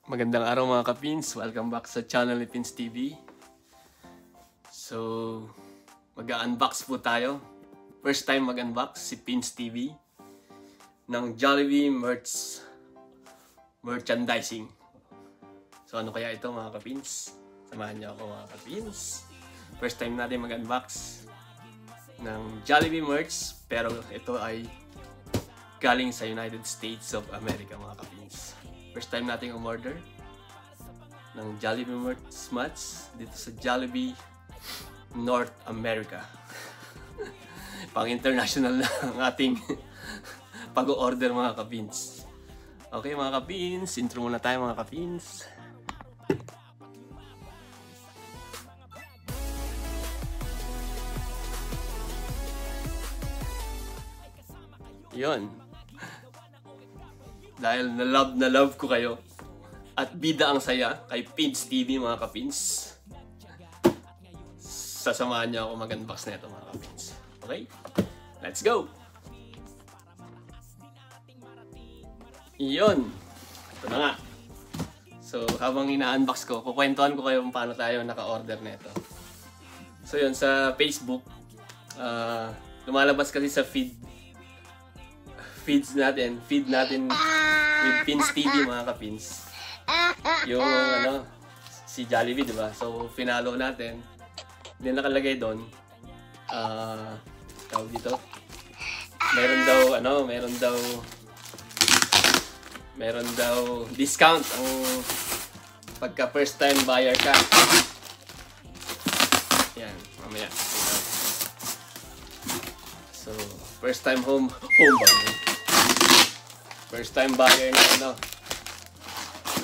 Magandang araw mga ka-Pins. Welcome back sa channel ni Pins TV. So, mag-unbox po tayo. First time mag-unbox si Pins TV ng Jollibee merchandising. So, ano kaya ito mga ka-Pins? Samahan niyo ako mga ka-Pins. First time natin mag-unbox ng Jollibee merch, pero ito ay galing sa United States of America mga ka-Pins. First time nating umorder ng Jollibee merch dito sa Jollibee North America. Pang-international na ang ating pag-order mga ka-Pins. Okay mga ka-Pins, intro muna tayo mga ka-Pins. Yun. Dahil na love ko kayo at bida ang saya kay Pins TV mga ka-Pins, sasamahan niyo ako mag-unbox na ito mga ka-Pins. Okay? Let's go! Yun! Ito na nga. So habang ina-unbox ko, kukwentuhan ko kayo kung paano tayo naka-order na ito. So yun, sa Facebook, lumalabas kasi sa feed natin with Pins TV mga ka-Pins. Yung si Jollibee, di ba? So finalo natin. Then nakalagay doon tawag dito. Meron daw discount ang pagka first time buyer ka. Yan, mamaya. So, first time home buyer. First time buyer na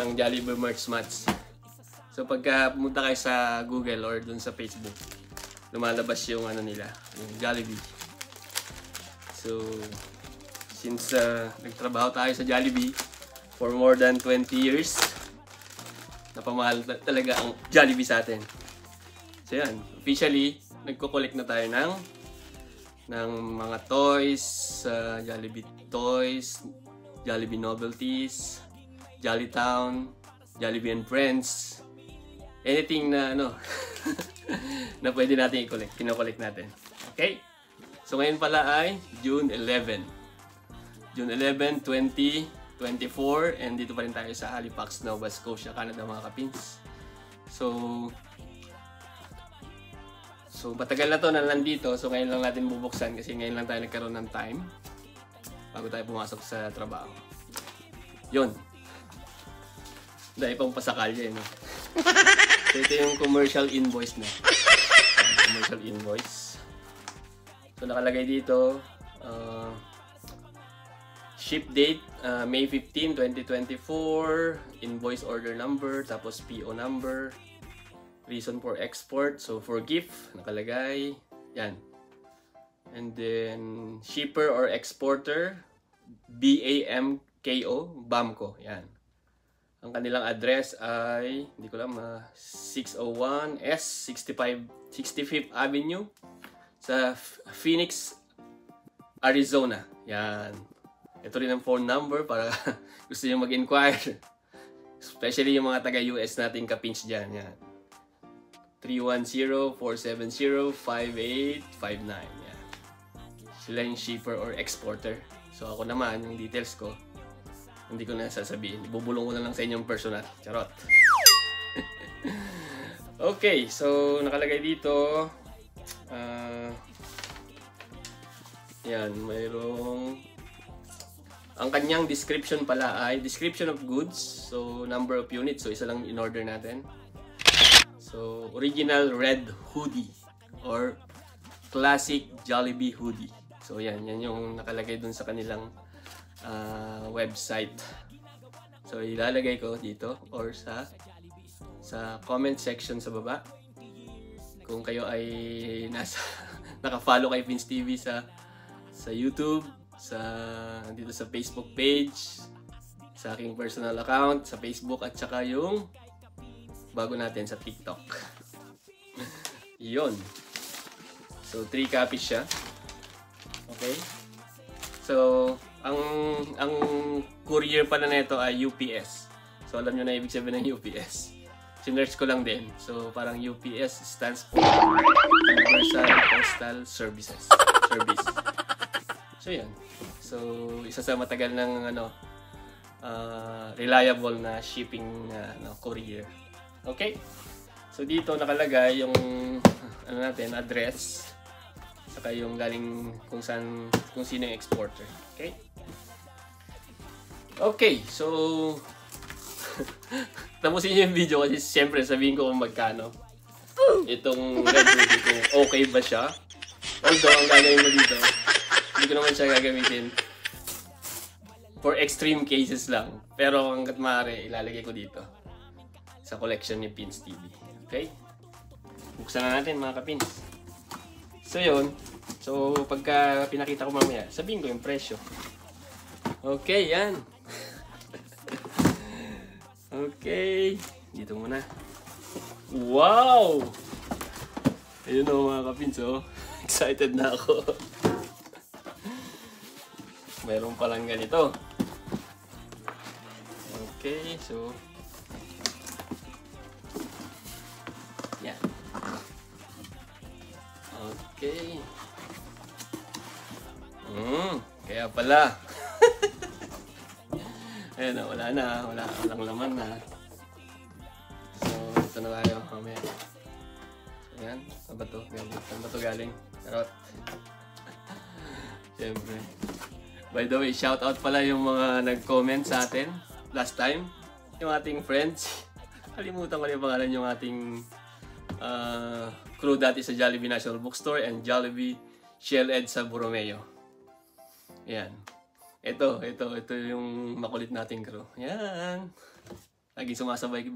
ng Jollibee merch mats. So pagka pumunta kayo sa Google or dun sa Facebook, lumalabas yung nila, yung Jollibee. So since nagtrabaho tayo sa Jollibee for more than 20 years, napamahal talaga ang Jollibee sa atin. So yan, officially nagko-collect na tayo ng mga toys, Jollibee toys, Jollibee Novelties, Jollytown, Jollibee and Friends, anything na na pwede natin i-collect, kino-collect natin. Okay? So ngayon pala ay June 11, 2024, and dito pa rin tayo sa Halifax, Nova Scotia, Canada mga ka-Pins. So matagal na to na nandito, so ngayon lang natin bubuksan kasi ngayon lang tayo nagkaroon ng time bago tayo pumasok sa trabaho. Yun. Dahil pang pasakalya no? So ito yung commercial invoice na. Commercial invoice. So nakalagay dito, ship date, May 15, 2024, invoice order number, tapos PO number, reason for export, so for gift, nakalagay, yan. And then, shipper or exporter, BAMKO, yan. Ang kanilang address ay, hindi ko alam, 601 S 65th Avenue sa Phoenix, Arizona. Yan. Ito rin ang phone number para gusto nyo mag-inquire. Especially yung mga taga-US nating ka-Pins dyan. Yan. 310-470-5859. Yan. Sila yung shipper or exporter. So ako naman, yung details ko, hindi ko na sasabihin. Ibubulong ko na lang sa inyong personal. Charot. Okay, so nakalagay dito. Yan, mayroong... Ang kanyang description pala ay description of goods. So number of units. So isa lang in-order natin. So original red hoodie or classic Jollibee hoodie. So yan yung nakalagay dun sa kanilang website. So ilalagay ko dito or sa comment section sa baba. Kung kayo ay naka-follow kay Pins TV sa YouTube, dito sa Facebook page, sa aking personal account sa Facebook, at saka yung bago natin sa TikTok. Yun. So 3 copies siya. Okay? So ang courier pala nito ay UPS. So alam nyo na ibig sabihin ng UPS. Sinerch ko lang din. So parang UPS stands for Universal Postal Services. Service. So yan. So isa sa matagal ng reliable na shipping courier. Okay? So dito nakalagay yung address, saka yung galing kung sino yung exporter. Okay? Okay, so tapusin niyo yung video kasi siyempre sabihin ko kung magkano itong Red Ruby, kung okay ba siya. Although ang gagawin mo dito, hindi ko naman siya gagamitin for extreme cases lang. Pero hanggat maaari, ilalagay ko dito sa collection ni Pins TV. Okay? Buksan na natin mga kapins. So yun. So pagka pinakita ko mamaya, sabihin ko yung presyo. Okay, yan. Okay. Dito muna. Wow! Ayun o mga kapins, oh. Excited na ako. Mayroon palang ganito. Okay, so yan. Okay. Kaya pala. Ayan na, wala na. Walang laman na. So, ito na tayo. Mamaya. So, ayan. Saan ba ito? Saan ba ito galing? Charot. Siyempre. By the way, shout out pala yung mga nag-comment sa atin last time. Yung ating friends. Kalimutan ko na yung pangalan yung ating crew dati sa Jollibee National Bookstore and Jollibee Shell Ed sa Borromeo. Ayan. Ito yung makulit nating crew. Ayan. Lagi sumasabay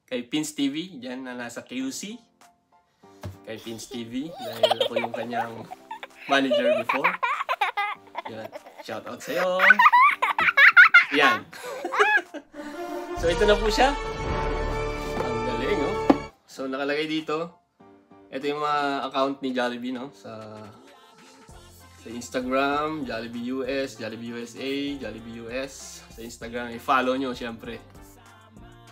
kay Pins TV. Diyan na nasa QC. Kay Pins TV. Dahil ako yung kanyang manager before. Yan. Shout out sa'yo. Yan. So ito na po siya. Ang galing, oh. So nakalagay dito. Ito yung mga account ni Jollibee, no? Sa Instagram, Jollibee US, Jollibee USA, Jollibee US. Sa Instagram, i-follow nyo syempre.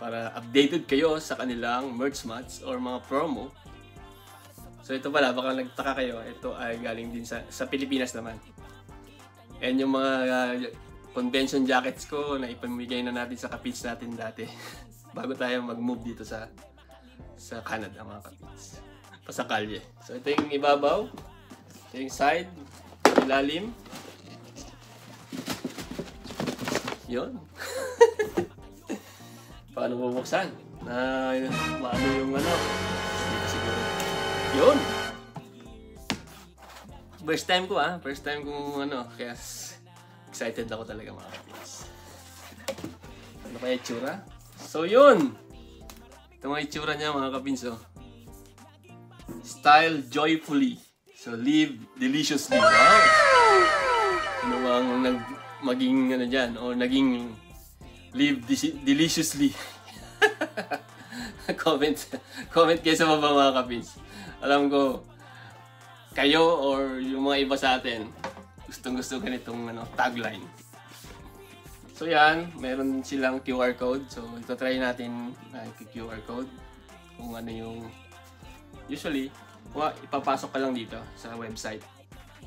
Para updated kayo sa kanilang merch mats or mga promo. So ito pala, baka nagtaka kayo. Ito ay galing din sa Pilipinas naman. And yung mga convention jackets ko na ipamigay na natin sa kapits natin dati. Bago tayo mag-move dito sa Canada, mga kapits. Pasakalye. So ito yung ibabaw. Ito yung side. Ilalim. Yun. Paano bubuksan? Paano yung dito siguro. Yun. First time ko First time kong kaya excited ako talaga mga kapits. Ano kaya itsura? So yun! Ito mga itsura niya mga kapits, oh. Style joyfully. So live deliciously. Wow! Ano bang maging dyan? O naging live deliciously. Comment kayo sa baba mga kapits. Alam ko, kayo or yung mga iba sa atin, gustong-gusto ganitong tagline. So yan, meron silang QR code. So ito try natin QR code. Kung ano yung usually, ipapasok ka lang dito sa website.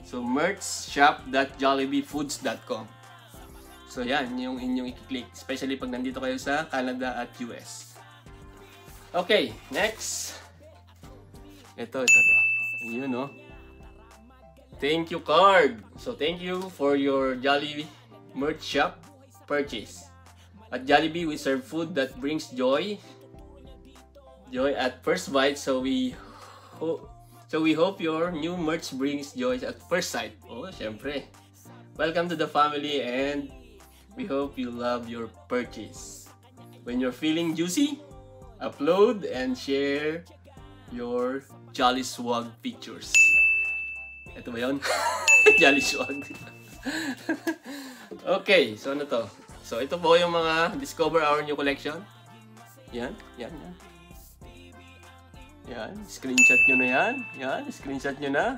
So merchshop.jollibeefoods.com. So yan, yung inyong i-click. Especially pag nandito kayo sa Canada at US. Okay, next. Ito. Yun, no? Thank you card. So thank you for your Jollibee merch shop purchase. At Jollibee, we serve food that brings joy at first bite. So we hope your new merch brings joy at first sight. Oh, syempre. Welcome to the family and we hope you love your purchase. When you're feeling juicy, upload and share your Jolly Swag pictures. Ito ba yun? Jolly Swag. Okay, so ano to? So ito po yung mga discover our new collection. Yan. Yan, screenshot nyo na yan. Yan, screenshot nyo na.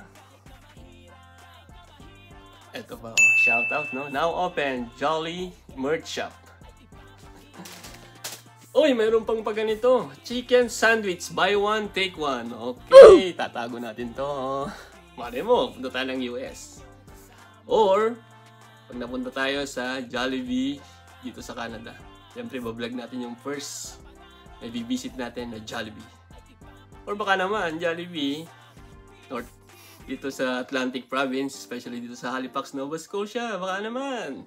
Ito pa, shout out, no? Now open, Jolly Merch Shop. Uy, mayroon pang pa ganito. Chicken sandwich, buy one, take one. Okay, tatago natin to. Mali mo, punta tayo ng US. Or, pag napunta tayo sa Jollibee dito sa Canada. Siyempre, bablog natin yung first na visit natin na Jollibee. Or baka naman, Jollibee, North, dito sa Atlantic Province, especially dito sa Halifax, Nova Scotia. Baka naman.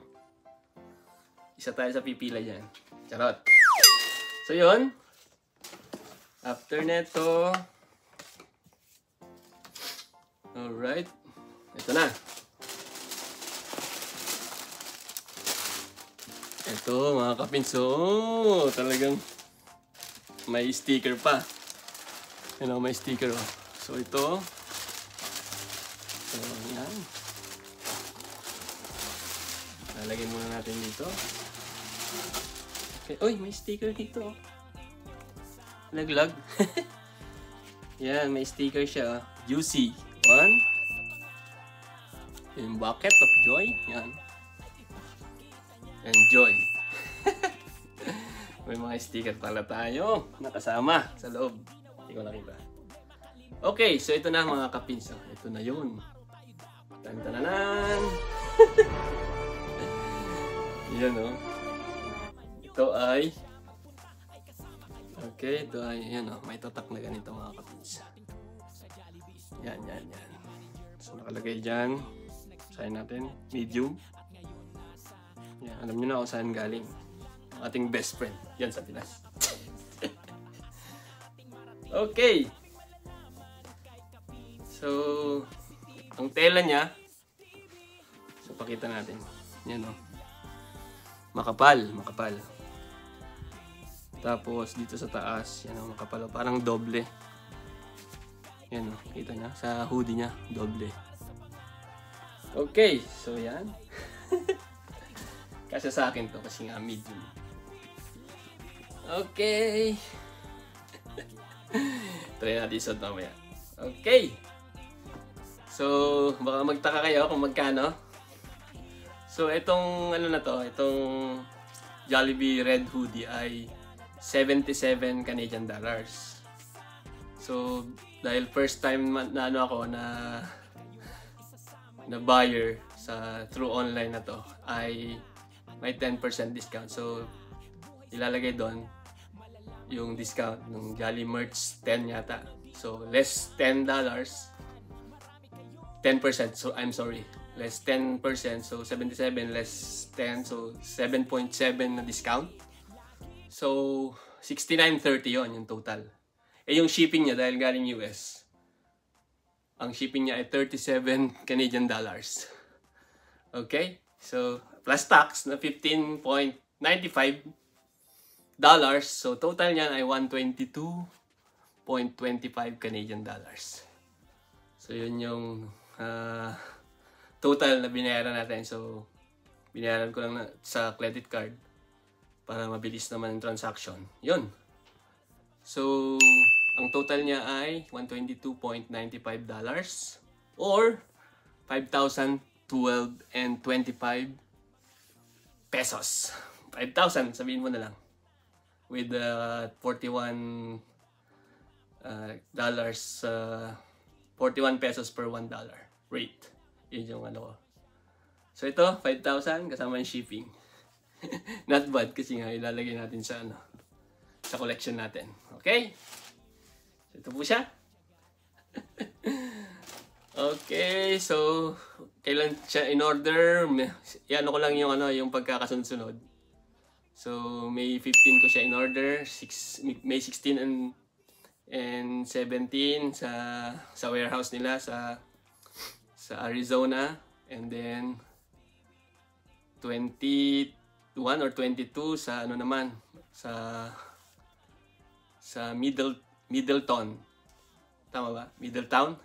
Isa tayo sa pipila dyan. Charot. So, yun. After neto, alright. Ito na. Ito, mga kapinso. Talagang may sticker pa. May sticker. Oh. So, ito. So, yan. Lalagay muna natin dito. Okay. Uy, may sticker dito. Laglag. Yan, may sticker siya. Juicy. One. Yung bucket of joy. Yan. Enjoy. May mga sticker pala tayo. Nakasama sa loob. Hindi ko nakita. Okay, so ito na mga kapinso. Ito na yun. Tantananan. Yan o. Ito ay... Okay, ito ay... Yan o. May tatak na ganito mga kapinso. Yan. So nakalagay dyan. Sign natin. Medium. Yan. Alam nyo na kung saan galing. Ang ating best friend. Yan sa Pinas. Okay. So, ang tela niya, so pakita natin. Yan o. Makapal. Tapos, dito sa taas, yan o, makapal. Parang doble. Yan o, kita niya. Sa hoodie niya, doble. Okay, so yan. Kasi sa akin to, kasi nga medium. Okay. Try natin isod mamaya. Okay. So, baka magtaka kayo kung magkano. So, itong ano na to, itong Jollibee Red Hoodie ay 77 Canadian dollars. So, dahil first time na ano ako na buyer sa through online na to, ay may 10% discount. So, ilalagay doon yung discount ng Jolly Merch 10 yata. So, less $10. 10%, so I'm sorry. Less 10%, so 77 less 10, so 7.7 na discount. So, 69.30 yon yung total. Eh, yung shipping niya, dahil galing US, ang shipping niya ay 37 Canadian dollars. Okay? So, plus tax na $15.95. So, total niya ay 122.25 Canadian dollars. So, yun yung total na binayaran natin. So, binayaran ko lang sa credit card para mabilis naman yung transaction. Yun. So, ang total niya ay $122.95 or 5,012.25 pesos. 5,000, sabihin mo na lang. With 41 dollars, 41 pesos per $1 rate. Yun yung ano ko. So ito, 5,000 kasama yung shipping. Not bad kasi nga ilalagay natin sa ano, sa collection natin. Okay? So ito po siya. Okay, so kailan siya in order? Yan ko lang yung ano, yung pagkakasunod-sunod. So May 15 ko siya in order, May 16 and 17 sa warehouse nila sa Arizona, and then 21 or 22 sa ano naman sa Middleton. Tama ba? Middletown.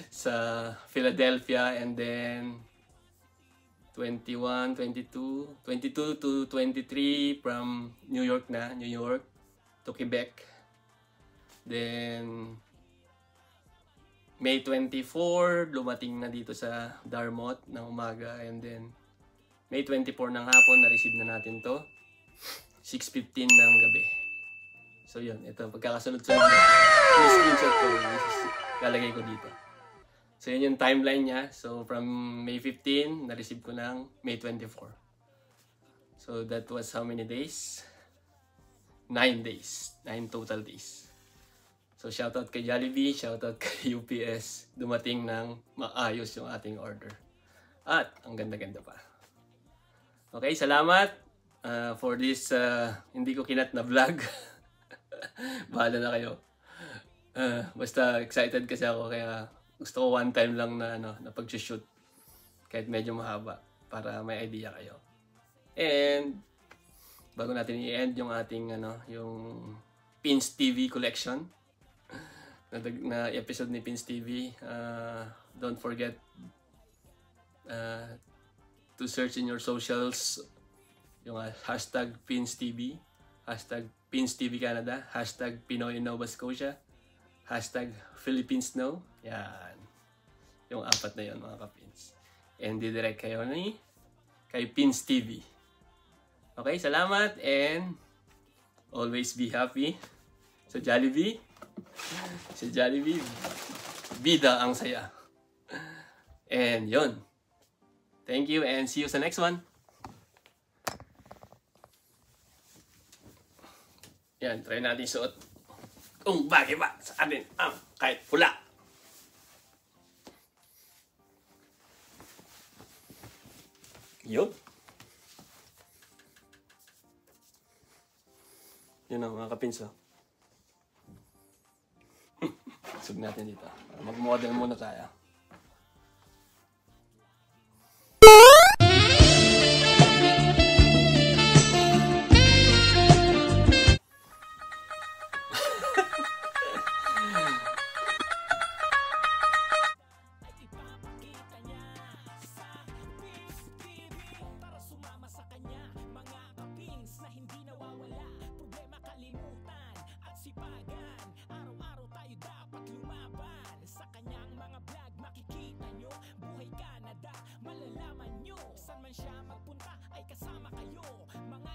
Sa Philadelphia, and then 21, 22 to 23 from New York to Quebec. Then May 24, lumating na dito sa Dartmouth ng umaga, and then May 24 ng hapon, na-receive na natin to. 6:15 ng gabi. So yun, ito, pagkakasunod-sunod na. Yung screenshot ko, lalagay ko dito. So yun yung timeline niya. So from May 15, na-receive ko ng May 24. So that was how many days? 9 days. 9 total days. So shoutout kay Jollibee, shoutout kay UPS. Dumating ng maayos yung ating order. At ang ganda-ganda pa. Okay, salamat for this hindi ko kinat na vlog. Bahala na kayo. Basta excited kasi ako kaya gusto ko one time lang na na pag-shoot kahit medyo mahaba para may idea kayo. And bago natin i-end yung ating yung Pins TV collection na episode ni Pins TV, don't forget to search in your socials yung hashtag Pins TV, hashtag Pins TV Canada, hashtag Pinoy Nova Scotia, hashtag Philippines Know. Yan. Yung 4 na yun mga ka-Pins. And didirect kayo kay Pins TV. Okay, salamat and always be happy. Sa Jollibee, bida ang saya. And yun. Thank you and see you sa next one. Yan, try natin suot. Kung bagay ba sa atin ang kahit pula. Yup. Yun ang mga kapins, oh. Sug natin dito. Mag-model muna tayo.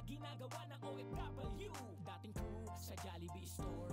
Ginagawa ng OFW, dating crew sa Jollibee Store.